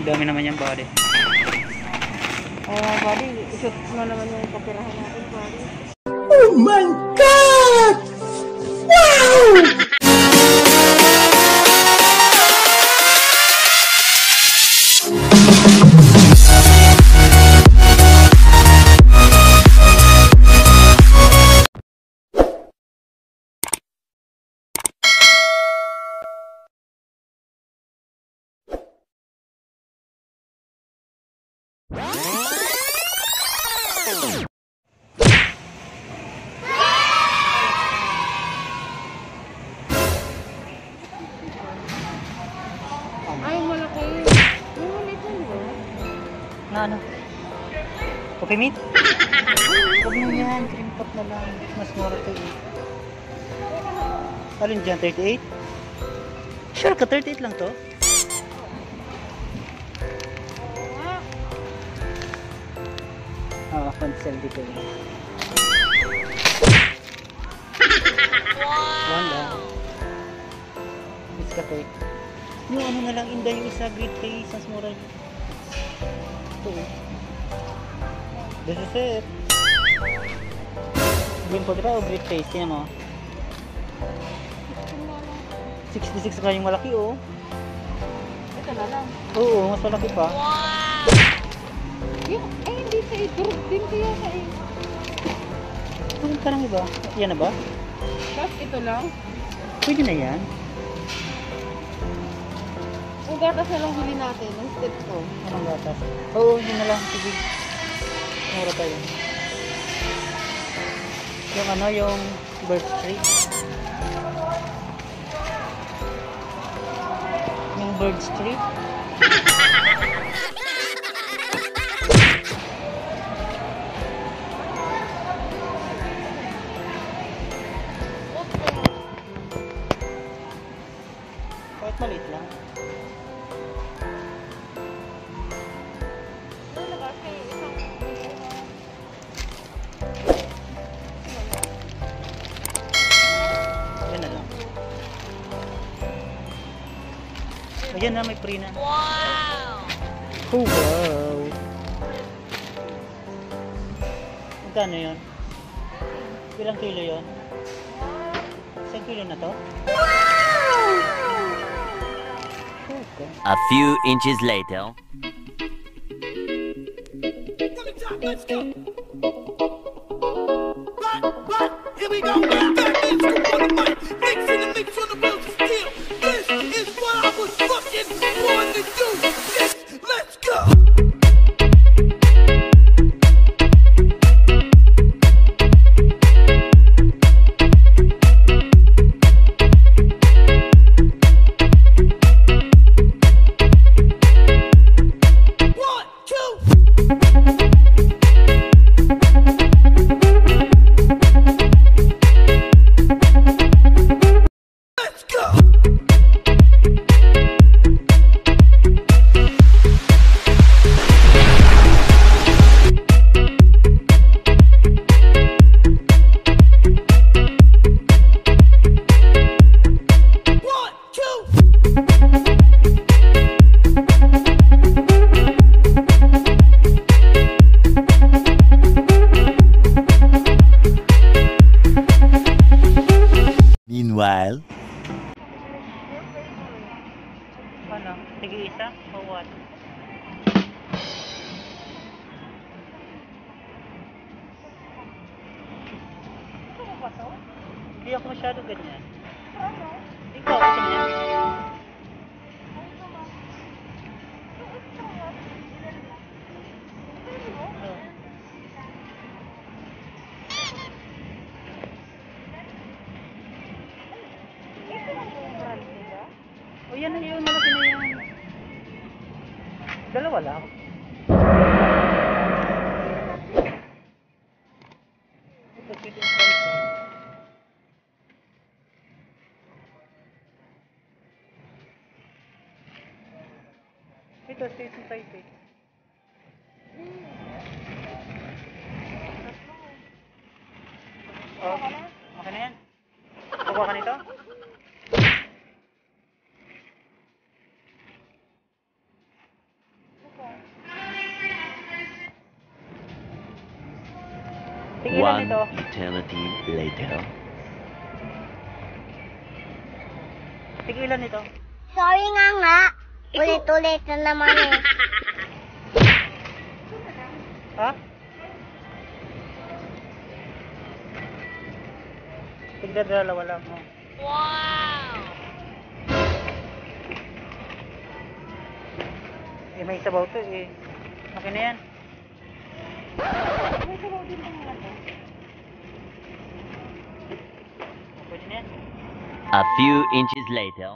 Dami naman yung body. Buddy, isot mo naman yung kapirahan natin, buddy. Oh my God! Wow! Ay, malaki. Yung maliit na, di ba? Na ano? Coffee meat? Huwag mo yan, cream pot na lang. Mas mura to eh. Alin dyan, 38? Sure ka, 38 lang to? Oo, pansel dito eh. Wow! It's cafe. Yung ano na lang, inda yung isa, great face, mas mura yun. Ito eh. This is it. Green po diba o great face? Tingnan mo. 66 ka yung malaki oh. Ito na lang. Oo, mas malaki pa. Yung, ay hindi sa idrop din kaya sa Ano ka lang iba? Yan na ba? Tapos ito lang. Pwede na yan. Kung gatas na lang huli natin, ang step to. Anong gatas? Oo, yun na lang. Sige. Mura tayo. Yung ano, yung bird tree. Yung bird tree. Kahit maliit lang. Yan na lang. Ayan na, may free na. Wow! Oh, wow! Magkano yun? Ilang kilo yun? Isang kilo na to? Okay. A few inches later. Let's go. But, here we go. That means come on the mic. Mixing the mix on the wheels of steel. This is what I was fucking born to do. Yes, let's go. Meanwhile, Ano? Tig-isa? O what? Ano ba to? Hindi ako masyado ganyan. Ikaw, gusto mo yan? Oo. O yan na yun, malaki na yan. Dalawa lang. Ito, pwede yung price. Ito, state yung size eh. Oh, okay na yan. Kukuha ka nito? Tigilan One ito. eternity later. Tigilan ito. Sorry nga. Ulit-ulit na naman eh. Ha? Tigdadalawa lang mo. Wow! Eh, may sabaw to eh. Okay na yan. May sabaw din ang mga to. Pwede na yan. A few inches later.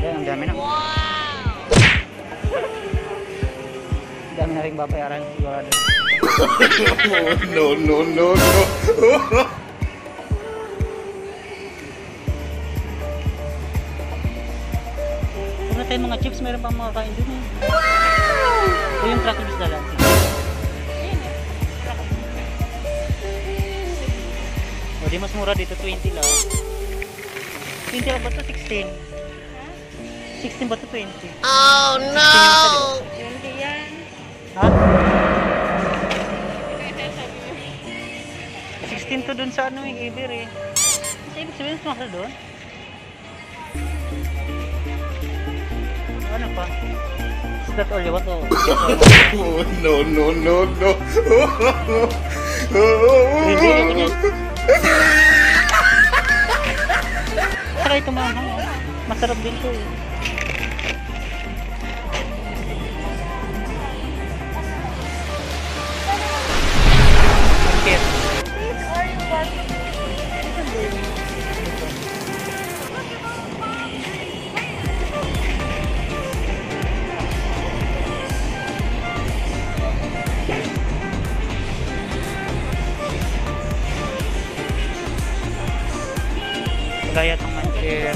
Yan, ang dami na. Ang dami na rin babayaran sigurado. No. Kung na tayo mga chips, meron pang mga kain dun eh. O yung crackers na lang. O di mas mura dito, 20 lang. 20 lang ba ito? 16? 16 ba ito? 20? Oh no! 20 yan. Ha? 16 to dun sa ano yung Iber eh. Kasi ibig sabihin mas mahal doon. Ano pa? Is that all you want to? No. Hindi. Saka ito mahal. Masarap din to eh. Okay. Gaya itong manchir.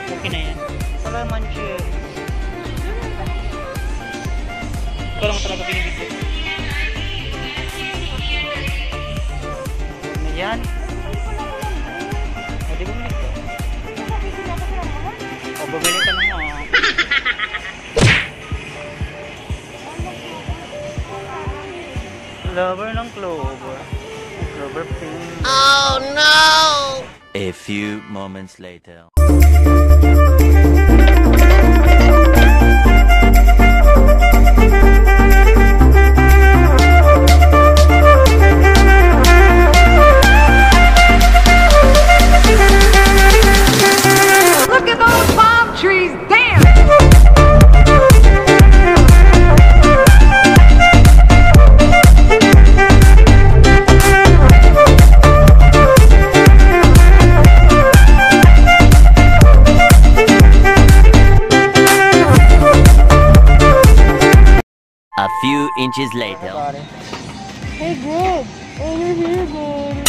Okay na yan. Wala manchir. Ito lang talaga binibigay. Ano yan? O, di bumili ka. O, bumili ka na nga. Lover ng clover. Clover pink. Oh no! A few moments later. Look at those palm trees dance! A few inches later. Hey, Greg! Oh, you're here, buddy.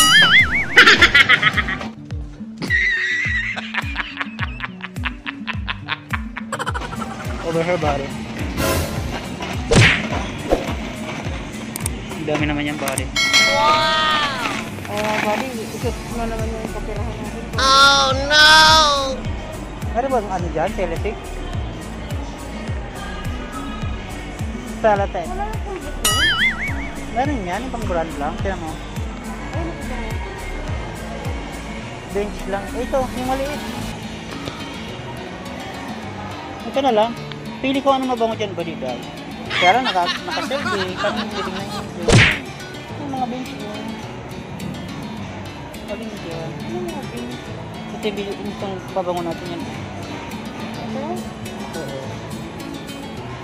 Over her body. Ang dami naman yan body. Buddy, ikot mo naman yung kapirahan natin. Oh no! Meron ba ano dyan? Telesik? Salatet. Wala na kung gusto. Meron yan, yung pang brand lang. Tinan mo. Ay, nakita mo. Bench lang. Eh, ito, yung maliit. Ito na lang. Pili ko ano mabango dyan ba dito. Kaya lang naka-save eh. Parang titignan nyo. Yung mga bench mo. Alin dyan. Ano mga beans? Ito yung babango natin yan. Ito? Oo.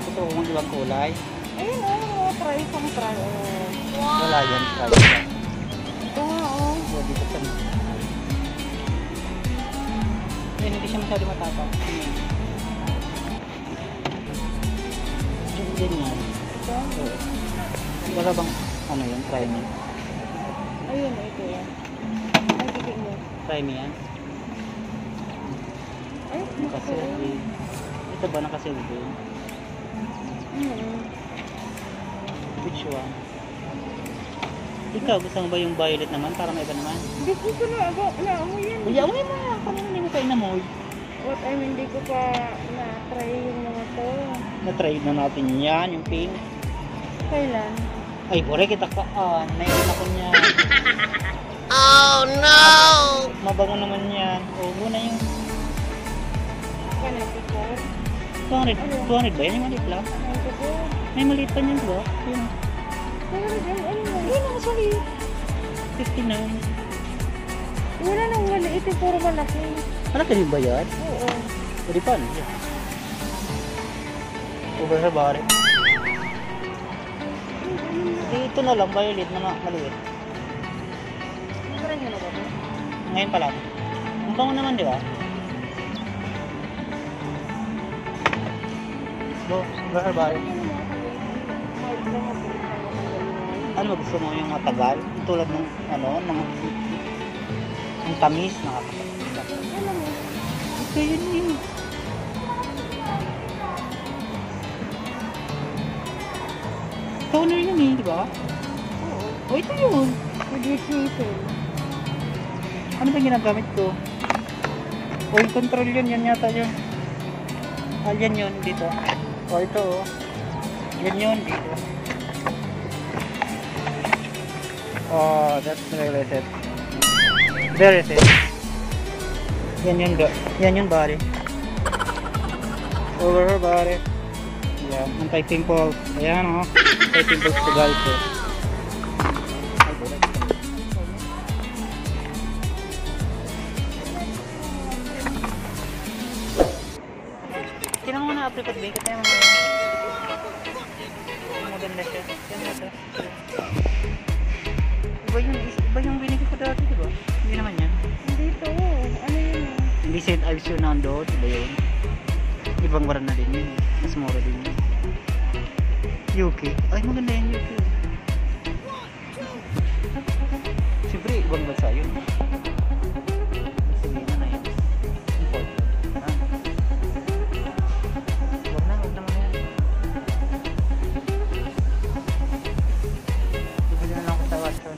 Ito kung ibang kulay. Ayun oh, mga fry pang fry. Oh. Wala yan. Kaya yan. Ito nga oh. Wala dito sa hindi siya masyado matapang. Yung ganyan. Ito? Oo. Wala bang ano yun? Try me. Ayun, ito yan. Ay, tigil mo. Try me yan. Ay, Nakasilbi. Ito ba nakasilbi? Which one? Ikaw, gusto mo ba yung violet naman? Para may iba naman? Hindi ko pa naamoy yan. Uy, amoy mo na. Kanina hindi mo pa inamoy. What I mean, hindi ko pa na-try yung mga to. Na-try na natin yan, yung pink. Kailan? Ay, bore kita ka. Naiwan ako niya. Oh no! Mabango naman yan. Ubo na yung Kanati ko. 200 ba yan? Yung maliit lang. Kanati ko. May maliit pa niyan, diba? Yun. Pero dyan, ano mo? Yun ang mas maliit. 59. Wala nang maliit, eh, puro malaki. Malaki rin ba yan? Oo. Pwede pa. Over sa bari. Dito na lang, violet na maliit. Try nyo na ba ito? Ngayon pa lang. Ang bango naman, di ba? Go, over sa bari. Ano ba gusto mo yung matagal? Tulad ng ano, ng tamis, nakakapagod. Alam mo, Ito yun eh. Toner yun eh, di ba? oo. O, ito yun. With which hazel. Ano ba ginagamit ko? Oil control yun, yan yata yun. Yan yun, dito. O, ito oh. Yan yun, dito. Oh, that's really it. There it is. Yan yun, body. Over her body. Yan, anti-pimple. Ayan oh. Anti-pimples to guys oh. Tinang mo na apricot bake. Kaya mo maganda siya. Ganda siya. Iba yung binigay ko dati, diba? Hindi naman yan. Hindi to. Ano yun? Hindi set I've seen nandun. Iba yun. Ibang brand na din yun. Mas mura din yun. Yuki. Ay, maganda yan Yuki. Siyempre, ibang bansa yun. Sabihin na yun. Import. Ha? Huwag naman yan. Bibili na lang ako sa Watson.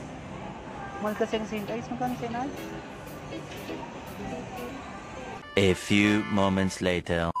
Mahal kasi ang St. Ives. Magkano St. Ives? A few moments later.